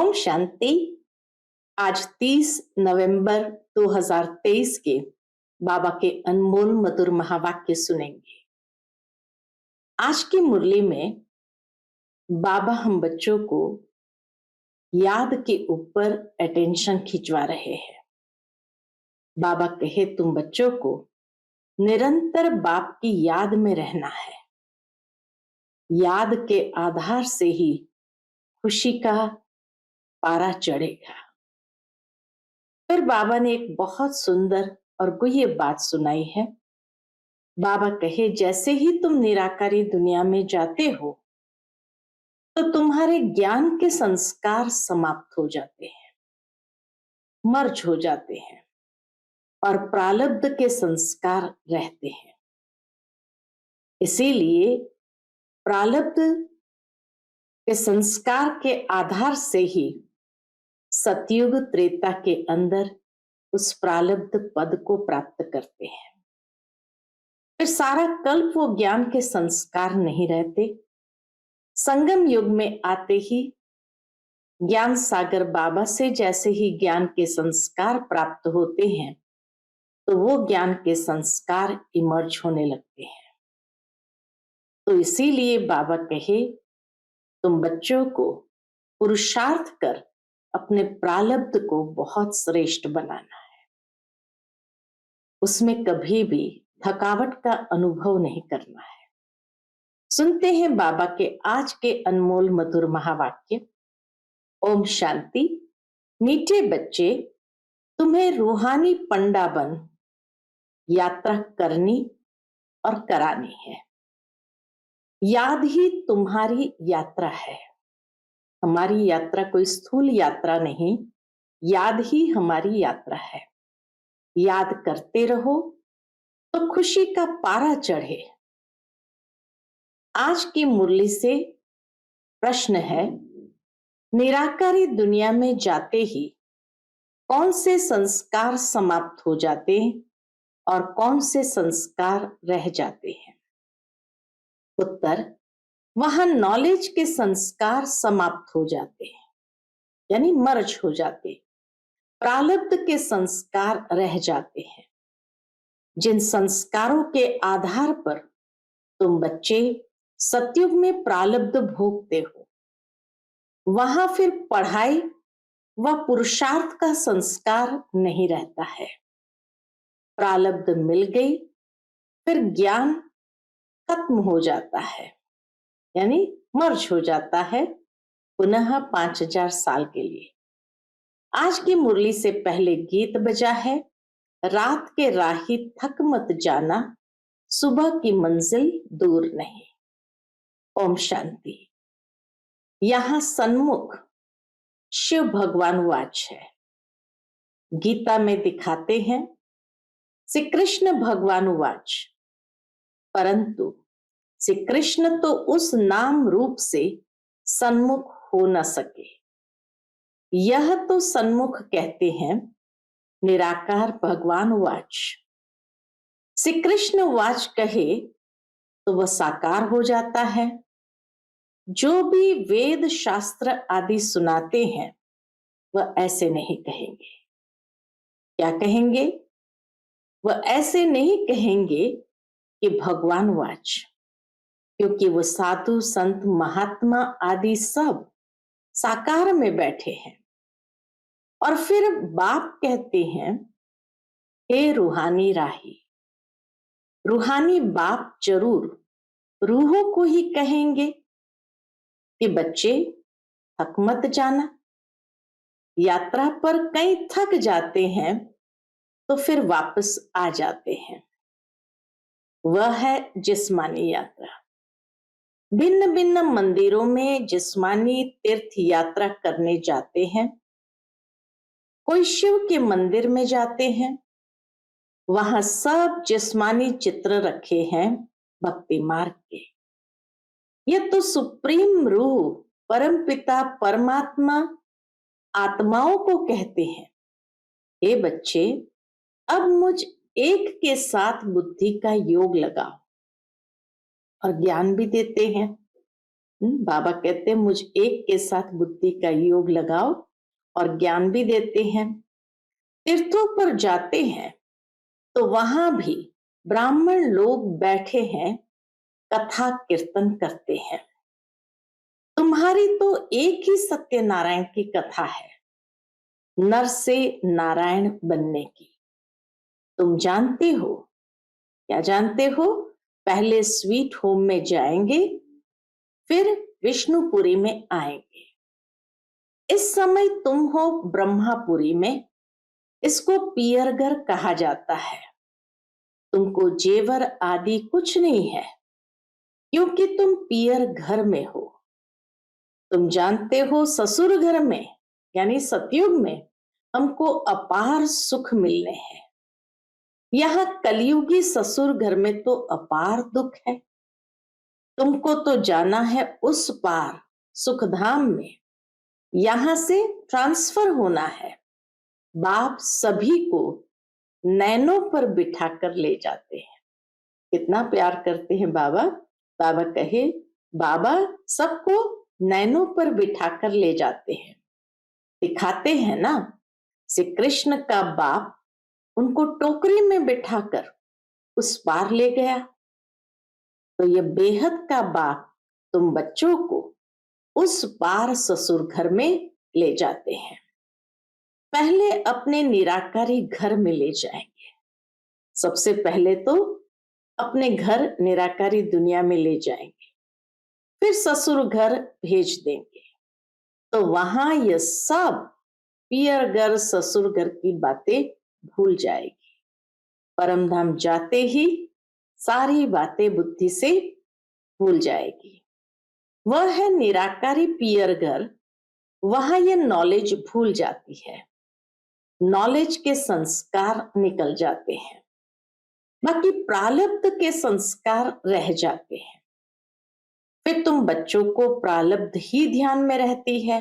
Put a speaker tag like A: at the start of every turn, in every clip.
A: ओम शांति। आज 30 नवंबर 2023 के बाबा के अनमोल मधुर महावाक्य सुनेंगे। आज की मुरली में बाबा हम बच्चों को याद के ऊपर अटेंशन खिंचवा रहे हैं। बाबा कहे तुम बच्चों को निरंतर बाप की याद में रहना है। याद के आधार से ही खुशी का पारा चढ़ेगा। फिर बाबा ने एक बहुत सुंदर और गुह्य बात सुनाई है। बाबा कहे जैसे ही तुम निराकारी दुनिया में जाते हो तो तुम्हारे ज्ञान के संस्कार समाप्त हो जाते हैं, मर्ज हो जाते हैं और प्रारब्ध के संस्कार रहते हैं। इसीलिए प्रारब्ध के संस्कार के आधार से ही सतयुग त्रेता के अंदर उस प्रारब्ध पद को प्राप्त करते हैं। फिर सारा कल्प वो ज्ञान के संस्कार नहीं रहते। संगम युग में आते ही ज्ञान सागर बाबा से जैसे ही ज्ञान के संस्कार प्राप्त होते हैं तो वो ज्ञान के संस्कार इमर्ज होने लगते हैं। तो इसीलिए बाबा कहे तुम बच्चों को पुरुषार्थ कर अपने प्रारब्ध को बहुत श्रेष्ठ बनाना है। उसमें कभी भी थकावट का अनुभव नहीं करना है। सुनते हैं बाबा के आज के अनमोल मधुर महावाक्य। ओम शांति। मीठे बच्चे, तुम्हें रूहानी पंडा बन यात्रा करनी और करानी है। याद ही तुम्हारी यात्रा है। हमारी यात्रा कोई स्थूल यात्रा नहीं, याद ही हमारी यात्रा है। याद करते रहो तो खुशी का पारा चढ़े। आज की मुरली से प्रश्न है, निराकारी दुनिया में जाते ही कौन से संस्कार समाप्त हो जाते हैं और कौन से संस्कार रह जाते हैं? उत्तर, वहां नॉलेज के संस्कार समाप्त हो जाते हैं, यानी मर्ज हो जाते। प्रारब्ध के संस्कार रह जाते हैं। जिन संस्कारों के आधार पर तुम बच्चे सतयुग में प्रारब्ध भोगते हो, वहां फिर पढ़ाई व पुरुषार्थ का संस्कार नहीं रहता है। प्रारब्ध मिल गई, फिर ज्ञान खत्म हो जाता है, यानी मर्ज हो जाता है पुनः 5000 साल के लिए। आज की मुरली से पहले गीत बजा है, रात के राही थक मत जाना, सुबह की मंजिल दूर नहीं। ओम शांति। यहां सन्मुख शिव भगवान वाच है। गीता में दिखाते हैं श्री कृष्ण भगवान वाच, परंतु श्री कृष्ण तो उस नाम रूप से सन्मुख हो न सके। यह तो सन्मुख कहते हैं निराकार भगवान वाच। श्री कृष्ण वाच कहे तो वह साकार हो जाता है। जो भी वेद शास्त्र आदि सुनाते हैं वह ऐसे नहीं कहेंगे। क्या कहेंगे? वह ऐसे नहीं कहेंगे कि भगवान वाच, क्योंकि वो साधु संत महात्मा आदि सब साकार में बैठे हैं। और फिर बाप कहते हैं, हे रूहानी राही। रूहानी बाप जरूर रूहों को ही कहेंगे कि बच्चे थक मत जाना। यात्रा पर कई थक जाते हैं तो फिर वापस आ जाते हैं। वह है जिस्मानी यात्रा। भिन्न भिन्न मंदिरों में जिस्मानी तीर्थ यात्रा करने जाते हैं। कोई शिव के मंदिर में जाते हैं, वहां सब जिस्मानी चित्र रखे हैं भक्ति मार्ग के। यह तो सुप्रीम रूह परम पिता परमात्मा आत्माओं को कहते हैं, हे बच्चे, अब मुझ एक के साथ बुद्धि का योग लगाओ। और ज्ञान भी देते हैं। बाबा कहते हैं मुझ एक के साथ बुद्धि का योग लगाओ और ज्ञान भी देते हैं। तीर्थों पर जाते हैं तो वहां भी ब्राह्मण लोग बैठे हैं, कथा कीर्तन करते हैं। तुम्हारी तो एक ही सत्यनारायण की कथा है, नर से नारायण बनने की। तुम जानते हो, क्या जानते हो? पहले स्वीट होम में जाएंगे, फिर विष्णुपुरी में आएंगे। इस समय तुम हो ब्रह्मापुरी में। इसको पियरघर कहा जाता है। तुमको जेवर आदि कुछ नहीं है, क्योंकि तुम पियर घर में हो। तुम जानते हो ससुर घर में यानी सतयुग में हमको अपार सुख मिलने हैं। यहाँ कलयुगी ससुर घर में तो अपार दुख है। तुमको तो जाना है उस पार सुखधाम में, यहां से ट्रांसफर होना है। बाप सभी को नैनों पर बिठा कर ले जाते हैं। कितना प्यार करते हैं बाबा। बाबा कहे, बाबा सबको नैनों पर बिठा कर ले जाते हैं, दिखाते हैं ना। श्री कृष्ण का बाप उनको टोकरी में बिठाकर उस पार ले गया, तो ये बेहद का बाप तुम बच्चों को उस पार ससुर घर में ले जाते हैं। पहले अपने निराकारी घर में ले जाएंगे। सबसे पहले तो अपने घर निराकारी दुनिया में ले जाएंगे, फिर ससुर घर भेज देंगे। तो वहां ये सब पियर घर ससुर घर की बातें भूल जाएगी। परमधाम जाते ही सारी बातें बुद्धि से भूल जाएगी। वह है निराकारी पियर घर। वहां ये नॉलेज भूल जाती है, नॉलेज के संस्कार निकल जाते हैं, बाकी प्रारब्ध के संस्कार रह जाते हैं। फिर तुम बच्चों को प्रारब्ध ही ध्यान में रहती है।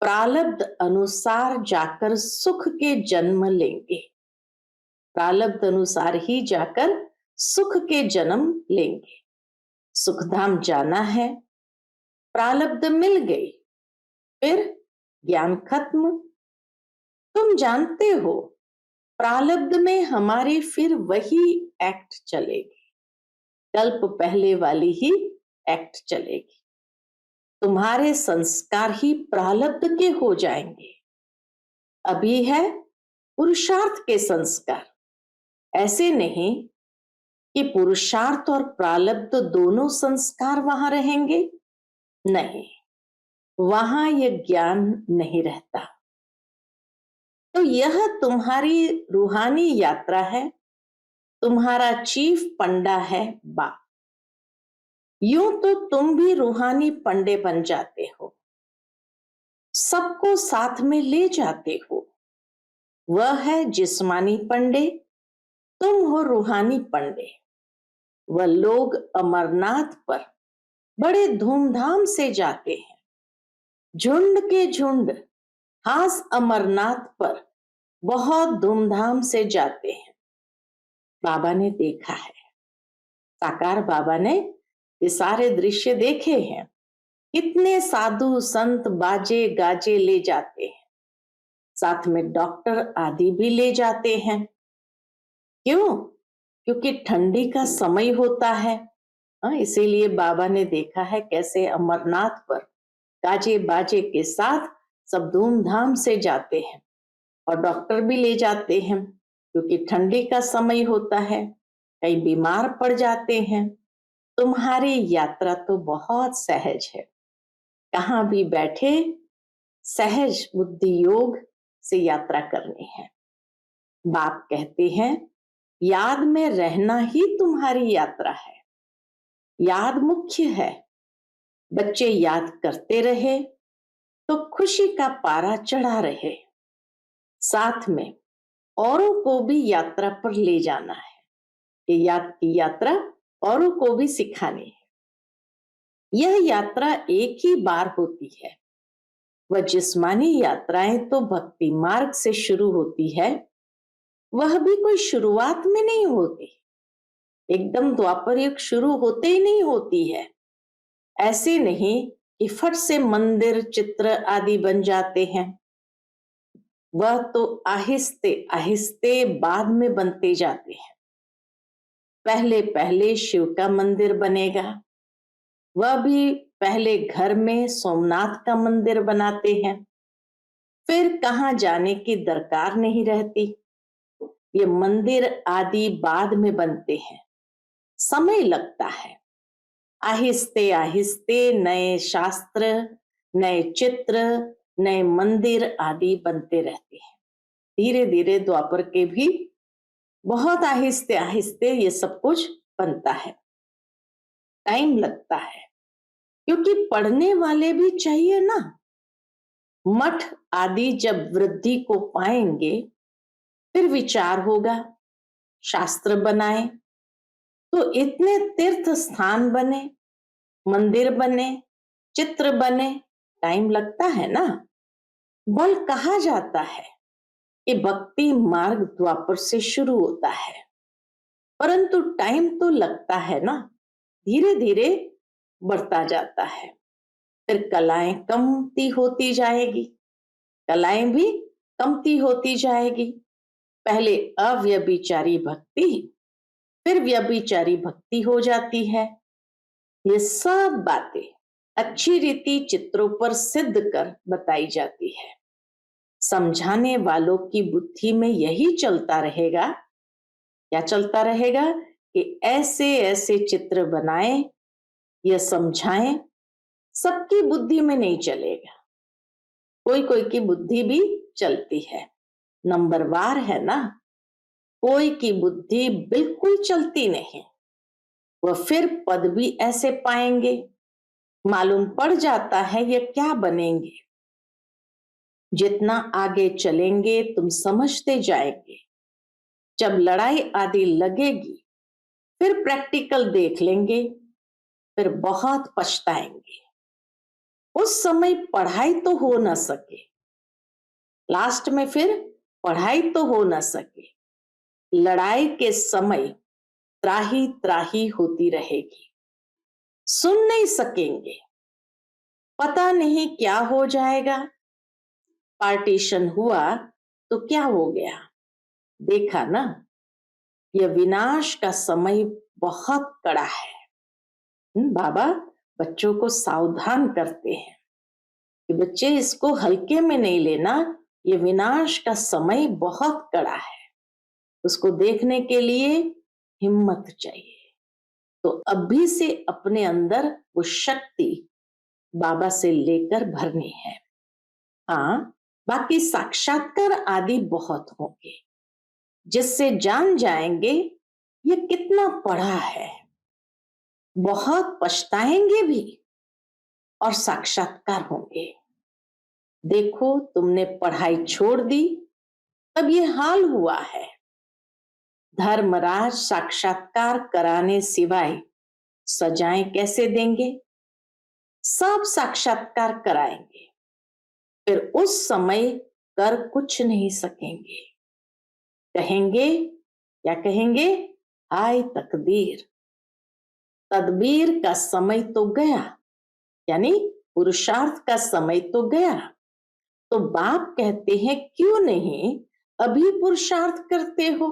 A: प्रारब्ध अनुसार जाकर सुख के जन्म लेंगे, प्रारब्ध अनुसार ही जाकर सुख के जन्म लेंगे। सुखधाम जाना है, प्रारब्ध मिल गई, फिर ज्ञान खत्म। तुम जानते हो प्रारब्ध में हमारी फिर वही एक्ट चलेगी, कल्प पहले वाली ही एक्ट चलेगी। तुम्हारे संस्कार ही प्रारब्ध के हो जाएंगे। अभी है पुरुषार्थ के संस्कार। ऐसे नहीं कि पुरुषार्थ और प्रारब्ध दोनों संस्कार वहां रहेंगे, नहीं, वहां यह ज्ञान नहीं रहता। तो यह तुम्हारी रूहानी यात्रा है, तुम्हारा चीफ पंडा है बाप। यूं तो तुम भी रूहानी पंडे बन जाते हो, सबको साथ में ले जाते हो। वह है जिस्मानी पंडे, तुम हो रूहानी पंडे। वह लोग अमरनाथ पर बड़े धूमधाम से जाते हैं, झुंड के झुंड खास अमरनाथ पर बहुत धूमधाम से जाते हैं। बाबा ने देखा है, साकार बाबा ने ये सारे दृश्य देखे हैं। कितने साधु संत बाजे गाजे ले जाते हैं, साथ में डॉक्टर आदि भी ले जाते हैं। क्यों? क्योंकि ठंडी का समय होता है। इसीलिए बाबा ने देखा है कैसे अमरनाथ पर गाजे बाजे के साथ सब धूमधाम से जाते हैं, और डॉक्टर भी ले जाते हैं क्योंकि ठंडी का समय होता है, कई बीमार पड़ जाते हैं। तुम्हारी यात्रा तो बहुत सहज है, कहाँ भी बैठे सहज बुद्धि योग से यात्रा करनी है। बाप कहते हैं याद में रहना ही तुम्हारी यात्रा है, याद मुख्य है। बच्चे याद करते रहे तो खुशी का पारा चढ़ा रहे। साथ में औरों को भी यात्रा पर ले जाना है, ये याद की यात्रा औरों को भी सिखानी है। यह यात्रा एक ही बार होती है। वह जिस्मानी यात्राएं तो भक्ति मार्ग से शुरू होती है, वह भी कोई शुरुआत में नहीं होती, एकदम द्वापर युग शुरू होते ही नहीं होती है। ऐसे नहीं कि फट से मंदिर चित्र आदि बन जाते हैं। वह तो आहिस्ते आहिस्ते बाद में बनते जाते हैं। पहले पहले शिव का मंदिर बनेगा, वह भी पहले घर में सोमनाथ का मंदिर बनाते हैं, फिर कहाँ जाने की दरकार नहीं रहती। ये मंदिर आदि बाद में बनते हैं, समय लगता है। आहिस्ते आहिस्ते नए शास्त्र, नए चित्र, नए मंदिर आदि बनते रहते हैं। धीरे धीरे द्वापर के भी बहुत आहिस्ते आहिस्ते ये सब कुछ बनता है। टाइम लगता है, क्योंकि पढ़ने वाले भी चाहिए ना। मठ आदि जब वृद्धि को पाएंगे, फिर विचार होगा, शास्त्र बनाए, तो इतने तीर्थ स्थान बने, मंदिर बने, चित्र बने, टाइम लगता है ना। बल कहा जाता है कि भक्ति मार्ग द्वापर से शुरू होता है, परंतु टाइम तो लगता है ना, धीरे धीरे बढ़ता जाता है। फिर कलाएं कमती होती जाएगी, कलाएं भी कमती होती जाएगी। पहले अव्यभिचारी भक्ति, फिर व्यभिचारी भक्ति हो जाती है। ये सब बातें अच्छी रीति चित्रों पर सिद्ध कर बताई जाती है। समझाने वालों की बुद्धि में यही चलता रहेगा। क्या चलता रहेगा? कि ऐसे ऐसे चित्र बनाएं, यह समझाएं। सबकी बुद्धि में नहीं चलेगा, कोई कोई की बुद्धि भी चलती है, नंबरवार है ना। कोई की बुद्धि बिल्कुल चलती नहीं, वह फिर पद भी ऐसे पाएंगे, मालूम पड़ जाता है ये क्या बनेंगे। जितना आगे चलेंगे तुम समझते जाएंगे। जब लड़ाई आदि लगेगी, फिर प्रैक्टिकल देख लेंगे, फिर बहुत पछताएंगे। उस समय पढ़ाई तो हो ना सके, लास्ट में फिर पढ़ाई तो हो ना सके, लड़ाई के समय त्राही त्राही होती रहेगी, सुन नहीं सकेंगे, पता नहीं क्या हो जाएगा। पार्टीशन हुआ तो क्या हो गया, देखा ना। यह विनाश का समय बहुत कड़ा है। बाबा बच्चों को सावधान करते हैं कि बच्चे इसको हल्के में नहीं लेना, ये विनाश का समय बहुत कड़ा है, उसको देखने के लिए हिम्मत चाहिए। तो अभी से अपने अंदर वो शक्ति बाबा से लेकर भरनी है। हाँ, बाकी साक्षात्कार आदि बहुत होंगे, जिससे जान जाएंगे ये कितना पढ़ा है। बहुत पछताएंगे भी और साक्षात्कार होंगे। देखो तुमने पढ़ाई छोड़ दी, अब ये हाल हुआ है। धर्मराज साक्षात्कार कराने सिवाय सजाएं कैसे देंगे? सब साक्षात्कार कराएंगे, फिर उस समय कर कुछ नहीं सकेंगे। कहेंगे, क्या कहेंगे? हाय तकदीर, तदबीर का समय तो गया, यानी पुरुषार्थ का समय तो गया। तो बाप कहते हैं क्यों नहीं अभी पुरुषार्थ करते हो?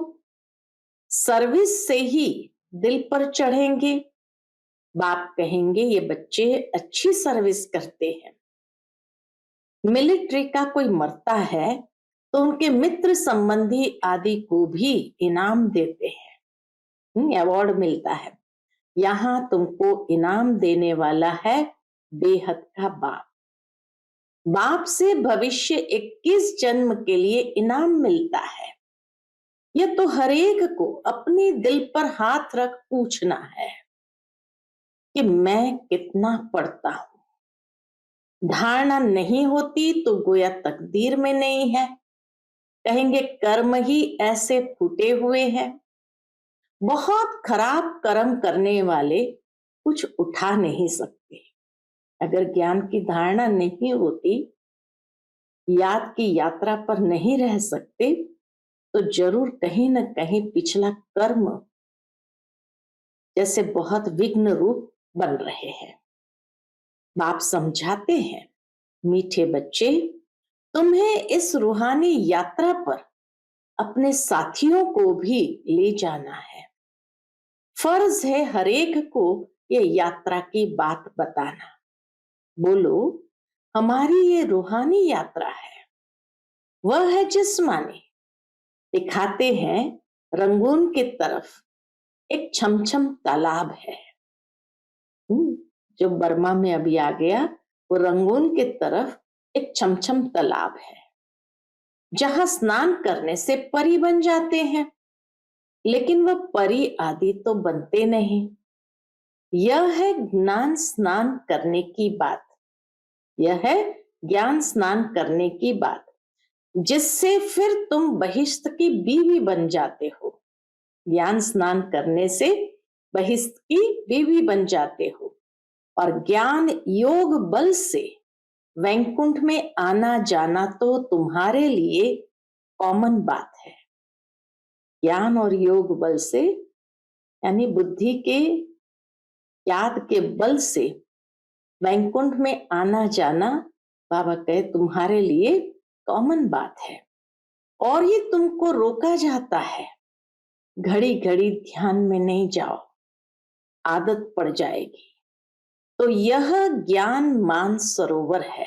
A: सर्विस से ही दिल पर चढ़ेंगे। बाप कहेंगे ये बच्चे अच्छी सर्विस करते हैं। मिलिट्री का कोई मरता है तो उनके मित्र संबंधी आदि को भी इनाम देते हैं, अवार्ड मिलता है। यहाँ तुमको इनाम देने वाला है बेहद का बाप। बाप से भविष्य 21 जन्म के लिए इनाम मिलता है। यह तो हर एक को अपने दिल पर हाथ रख पूछना है कि मैं कितना पढ़ता हूं। धारणा नहीं होती तो गोया तकदीर में नहीं है। कहेंगे कर्म ही ऐसे फूटे हुए हैं। बहुत खराब कर्म करने वाले कुछ उठा नहीं सकते। अगर ज्ञान की धारणा नहीं होती, याद की यात्रा पर नहीं रह सकते, तो जरूर कहीं न कहीं पिछला कर्म जैसे बहुत विघ्न रूप बन रहे हैं। बाप समझाते हैं, मीठे बच्चे, तुम्हें इस रूहानी यात्रा पर अपने साथियों को भी ले जाना है। फर्ज है हर एक को ये यात्रा की बात बताना। बोलो, हमारी ये रूहानी यात्रा है, वह है जिस्मानी। दिखाते हैं रंगून की तरफ एक छमछम तालाब है। जो बर्मा में अभी आ गया, वो रंगून की तरफ एक छमछम तालाब है, जहां स्नान करने से परी बन जाते हैं। लेकिन वह परी आदि तो बनते नहीं। यह है ज्ञान स्नान करने की बात। यह है ज्ञान स्नान करने की बात, जिससे फिर तुम बहिष्ठ की बीवी बन जाते हो। ज्ञान स्नान करने से बहिष्ठ की बीवी बन जाते हो और ज्ञान योग बल से वैकुंठ में आना जाना तो तुम्हारे लिए कॉमन बात है। ज्ञान और योग बल से यानी बुद्धि के याद के बल से वैकुंठ में आना जाना, बाबा कहे, तुम्हारे लिए कॉमन बात है। और ये तुमको रोका जाता है, घड़ी घड़ी ध्यान में नहीं जाओ, आदत पड़ जाएगी। तो यह ज्ञान मान सरोवर है।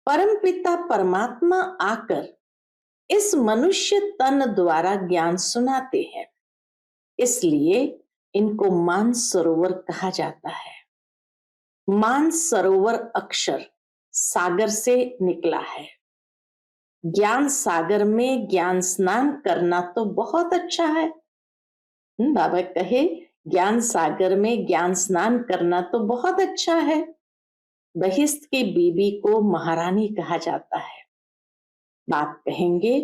A: परमपिता परमात्मा आकर इस मनुष्य तन द्वारा ज्ञान सुनाते हैं, इसलिए इनको मान सरोवर कहा जाता है। मान सरोवर अक्षर सागर से निकला है। ज्ञान सागर में ज्ञान स्नान करना तो बहुत अच्छा है। बाबा कहे, ज्ञान सागर में ज्ञान स्नान करना तो बहुत अच्छा है। बहिष्ठ की बीबी को महारानी कहा जाता है। बाप कहेंगे,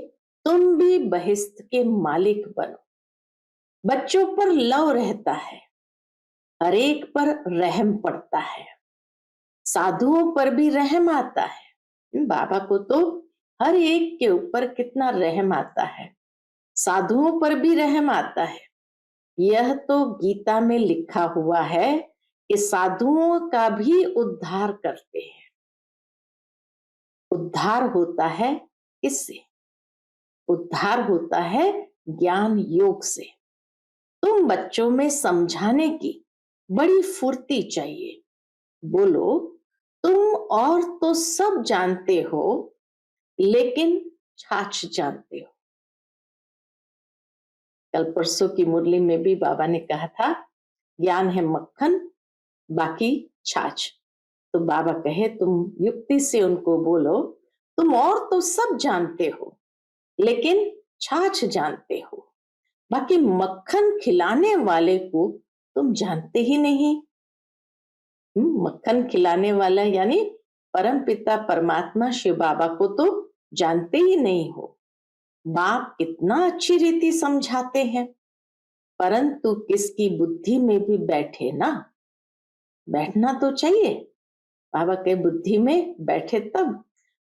A: तुम भी बहिष्ठ के मालिक बनो। बच्चों पर लव रहता है, हर एक पर रहम पड़ता है, साधुओं पर भी रहम आता है। बाबा को तो हर एक के ऊपर कितना रहम आता है, साधुओं पर भी रहम आता है। यह तो गीता में लिखा हुआ है कि साधुओं का भी उद्धार करते हैं। उद्धार होता है इससे, उद्धार होता है ज्ञान योग से। तुम बच्चों में समझाने की बड़ी फुर्ती चाहिए। बोलो, तुम और तो सब जानते हो, लेकिन छाछ जानते हो। कल परसों की मुरली में भी बाबा ने कहा था, ज्ञान है मक्खन, बाकी छाछ। तो बाबा कहे, तुम युक्ति से उनको बोलो, तुम और तो सब जानते हो, लेकिन छाछ जानते हो, बाकी मक्खन खिलाने वाले को तुम जानते ही नहीं। मक्खन खिलाने वाला यानी परम पिता परमात्मा शिव बाबा को तो जानते ही नहीं हो। बाप कितना अच्छी रीति समझाते हैं, परंतु किसकी बुद्धि में भी बैठे ना, बैठना तो चाहिए। बाबा के बुद्धि में बैठे तब।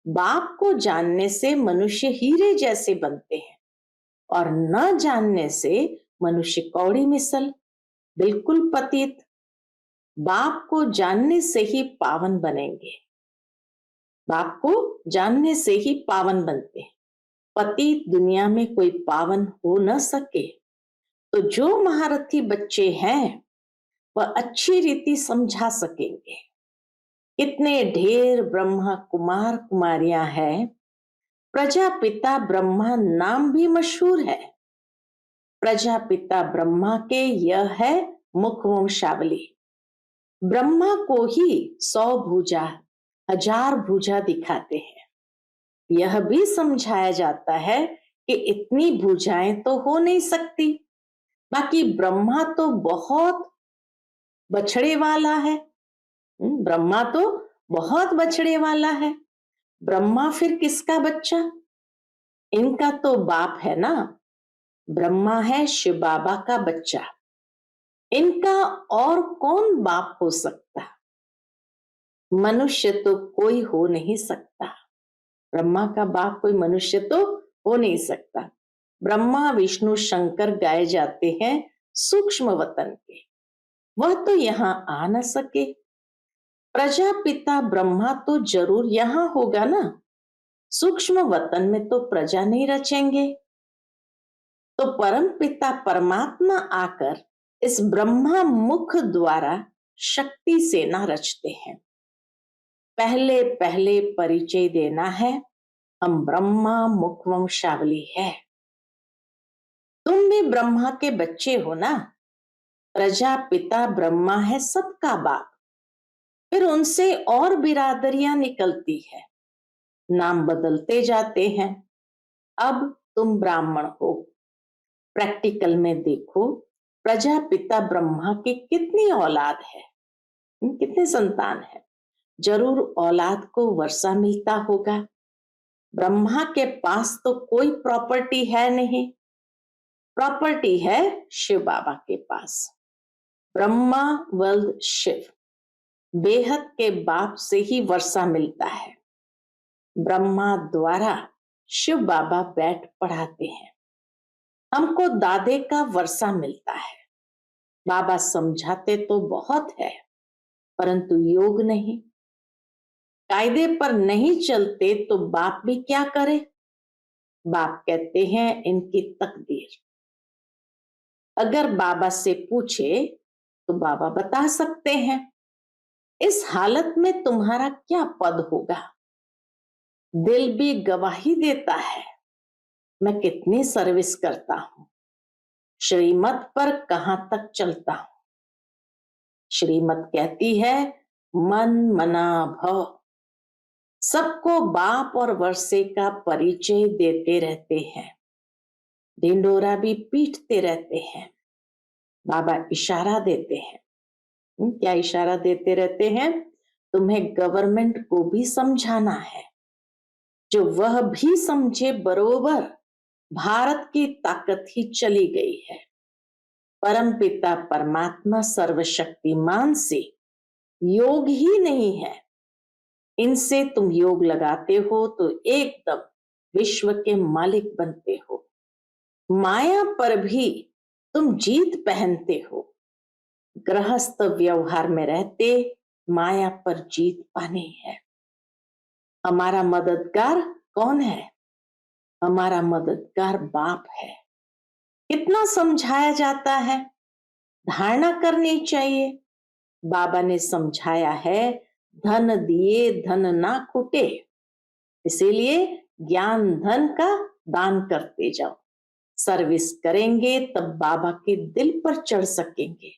A: बाप को जानने से मनुष्य हीरे जैसे बनते हैं और न जानने से मनुष्य कौड़ी मिसल, बिल्कुल पतित। बाप को जानने से ही पावन बनेंगे, बाप को जानने से ही पावन बनते हैं। पतित दुनिया में कोई पावन हो न सके। तो जो महारथी बच्चे हैं वह अच्छी रीति समझा सकेंगे। कितने ढेर ब्रह्मा कुमार कुमारियां हैं, प्रजापिता ब्रह्मा नाम भी मशहूर है। प्रजापिता ब्रह्मा के यह है मुख वंशावली। ब्रह्मा को ही 100 भुजा 1000 भुजा दिखाते हैं। यह भी समझाया जाता है कि इतनी भुजाएं तो हो नहीं सकती, बाकी ब्रह्मा तो बहुत बछड़े वाला है। ब्रह्मा तो बहुत बछड़े वाला है। ब्रह्मा फिर किसका बच्चा? इनका तो बाप है ना। ब्रह्मा है शिव बाबा का बच्चा। इनका और कौन बाप हो सकता? मनुष्य तो कोई हो नहीं सकता। ब्रह्मा का बाप कोई मनुष्य तो हो नहीं सकता। ब्रह्मा विष्णु शंकर गाए जाते हैं सूक्ष्म वतन के, वह तो यहां आ न सके। प्रजापिता ब्रह्मा तो जरूर यहाँ होगा ना, सूक्ष्म वतन में तो प्रजा नहीं रचेंगे। तो परम पिता परमात्मा आकर इस ब्रह्मा मुख द्वारा शक्ति सेना रचते हैं। पहले पहले परिचय देना है, हम ब्रह्मा मुख वंशावली है। तुम भी ब्रह्मा के बच्चे हो ना। प्रजापिता ब्रह्मा है सबका बाप, फिर उनसे और बिरादरियां निकलती है, नाम बदलते जाते हैं। अब तुम ब्राह्मण हो। प्रैक्टिकल में देखो, प्रजापिता ब्रह्मा की कितनी औलाद है, कितने संतान है। जरूर औलाद को वर्षा मिलता होगा। ब्रह्मा के पास तो कोई प्रॉपर्टी है नहीं, प्रॉपर्टी है शिव बाबा के पास। ब्रह्मा वल्द शिव, बेहद के बाप से ही वर्षा मिलता है। ब्रह्मा द्वारा शिव बाबा बैठ पढ़ाते हैं। हमको दादे का वर्षा मिलता है। बाबा समझाते तो बहुत है, परंतु योग नहीं। कायदे पर नहीं चलते तो बाप भी क्या करे। बाप कहते हैं इनकी तकदीर। अगर बाबा से पूछे तो बाबा बता सकते हैं इस हालत में तुम्हारा क्या पद होगा। दिल भी गवाही देता है, मैं कितनी सर्विस करता हूं, श्रीमत पर कहां तक चलता हूं। श्रीमत कहती है मन मना भव। सबको बाप और वर्षे का परिचय देते रहते हैं, ढिंडोरा भी पीटते रहते हैं। बाबा इशारा देते हैं। क्या इशारा देते रहते हैं? तुम्हें गवर्नमेंट को भी समझाना है, जो वह भी समझे बरोबर भारत की ताकत ही चली गई है। परमपिता परमात्मा सर्वशक्तिमान से योग ही नहीं है। इनसे तुम योग लगाते हो तो एकदम विश्व के मालिक बनते हो। माया पर भी तुम जीत पहनते हो। गृहस्थ व्यवहार में रहते माया पर जीत पानी है। हमारा मददगार कौन है? हमारा मददगार बाप है। कितना समझाया जाता है, धारणा करनी चाहिए। बाबा ने समझाया है धन दिए धन ना खुटे, इसीलिए ज्ञान धन का दान करते जाओ। सर्विस करेंगे तब बाबा के दिल पर चढ़ सकेंगे,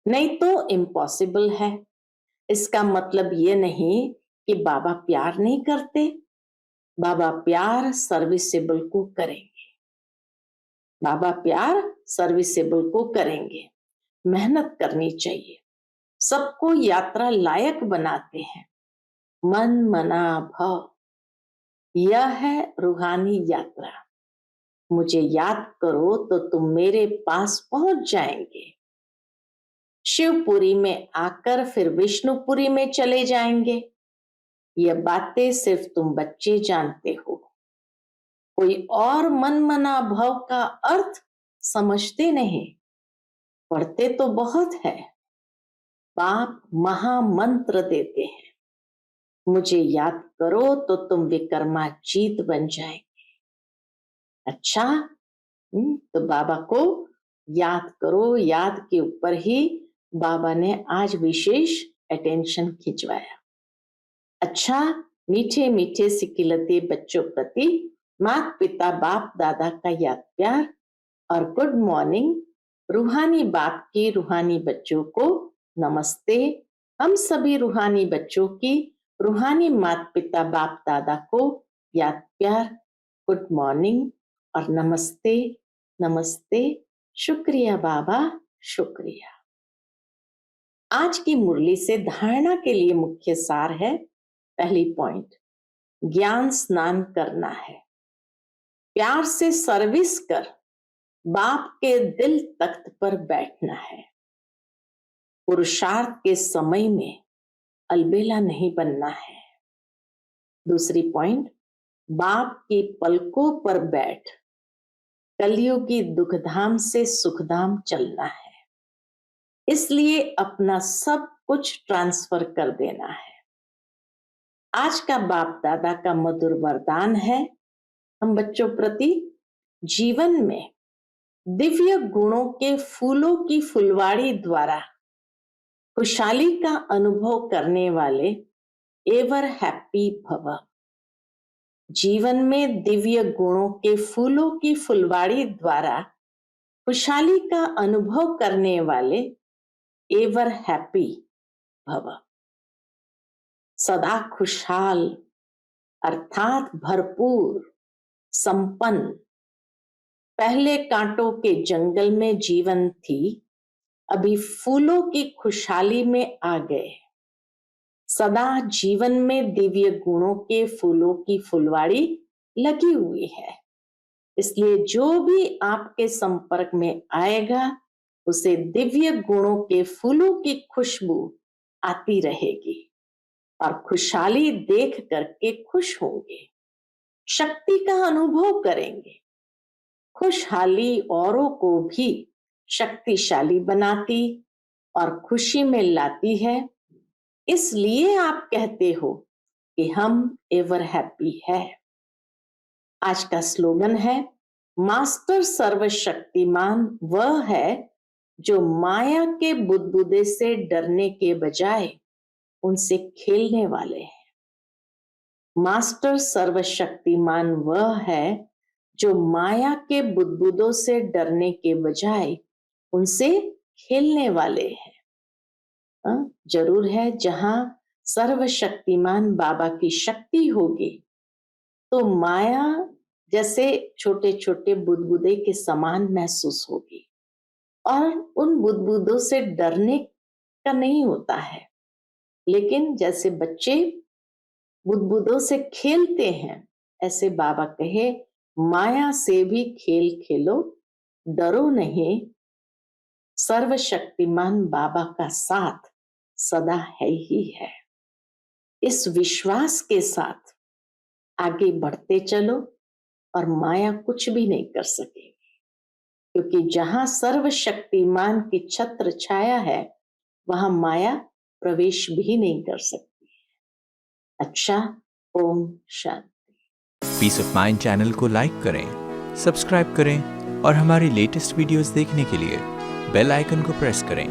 A: नहीं तो इम्पॉसिबल है। इसका मतलब ये नहीं कि बाबा प्यार नहीं करते। बाबा प्यार सर्विसेबल को करेंगे। बाबा प्यार सर्विसेबल को करेंगे। मेहनत करनी चाहिए। सबको यात्रा लायक बनाते हैं। मन मना भव, यह है रूहानी यात्रा। मुझे याद करो तो तुम मेरे पास पहुंच जाएंगे। शिवपुरी में आकर फिर विष्णुपुरी में चले जाएंगे। ये बातें सिर्फ तुम बच्चे जानते हो। कोई और मन मना भाव का अर्थ समझते नहीं। पढ़ते तो बहुत है। बाप महामंत्र देते हैं, मुझे याद करो तो तुम विक्रमाजीत बन जाएंगे। अच्छा, तो बाबा को याद करो। याद के ऊपर ही बाबा ने आज विशेष अटेंशन खिंचवाया। अच्छा, मीठे मीठे सिकिलते बच्चों प्रति माता पिता बाप दादा का याद प्यार और गुड मॉर्निंग। रूहानी बाप की रूहानी बच्चों को नमस्ते। हम सभी रूहानी बच्चों की रूहानी माता पिता बाप दादा को याद प्यार, गुड मॉर्निंग और नमस्ते नमस्ते। शुक्रिया बाबा, शुक्रिया। आज की मुरली से धारणा के लिए मुख्य सार है। पहली पॉइंट, ज्ञान स्नान करना है। प्यार से सर्विस कर बाप के दिल तख्त पर बैठना है। पुरुषार्थ के समय में अलबेला नहीं बनना है। दूसरी पॉइंट, बाप की पलकों पर बैठ कलयुगी दुखधाम से सुखधाम चलना है। इसलिए अपना सब कुछ ट्रांसफर कर देना है। आज का बाप दादा का मधुर वरदान है हम बच्चों प्रति जीवन में दिव्य गुणों के फूलों की फुलवाड़ी द्वारा खुशहाली का अनुभव करने वाले एवर हैप्पी भव। जीवन में दिव्य गुणों के फूलों की फुलवाड़ी द्वारा खुशहाली का अनुभव करने वाले एवर हैप्पी भव। सदा खुशहाल अर्थात भरपूर, संपन्न। पहले कांटों के जंगल में जीवन थी, अभी फूलों की खुशहाली में आ गए। सदा जीवन में दिव्य गुणों के फूलों की फुलवाड़ी लगी हुई है, इसलिए जो भी आपके संपर्क में आएगा उसे दिव्य गुणों के फूलों की खुशबू आती रहेगी और खुशहाली देख करके खुश होंगे, शक्ति का अनुभव करेंगे। खुशहाली औरों को भी शक्तिशाली बनाती और खुशी में लाती है, इसलिए आप कहते हो कि हम एवर हैप्पी है। आज का स्लोगन है, मास्टर सर्वशक्तिमान वह है जो माया के बुदबुदे से डरने के बजाय उनसे खेलने वाले हैं। मास्टर सर्वशक्तिमान वह है जो माया के बुदबुदों से डरने के बजाय उनसे खेलने वाले हैं। जरूर है, जहां सर्वशक्तिमान बाबा की शक्ति होगी तो माया जैसे छोटे छोटे बुदबुदे के समान महसूस होगी और उन बुदबुदों से डरने का नहीं होता है। लेकिन जैसे बच्चे बुदबुदों से खेलते हैं, ऐसे बाबा कहे माया से भी खेल खेलो, डरो नहीं। सर्वशक्तिमान बाबा का साथ सदा है ही है। इस विश्वास के साथ आगे बढ़ते चलो और माया कुछ भी नहीं कर सकेगी, क्योंकि जहां सर्वशक्तिमान की छत्र छाया है वहां माया प्रवेश भी नहीं कर सकती है। अच्छा, Om Shanti.
B: Piece of mind channel को लाइक करें, सब्सक्राइब करें और हमारी लेटेस्ट वीडियोस देखने के लिए बेल आइकन को प्रेस करें।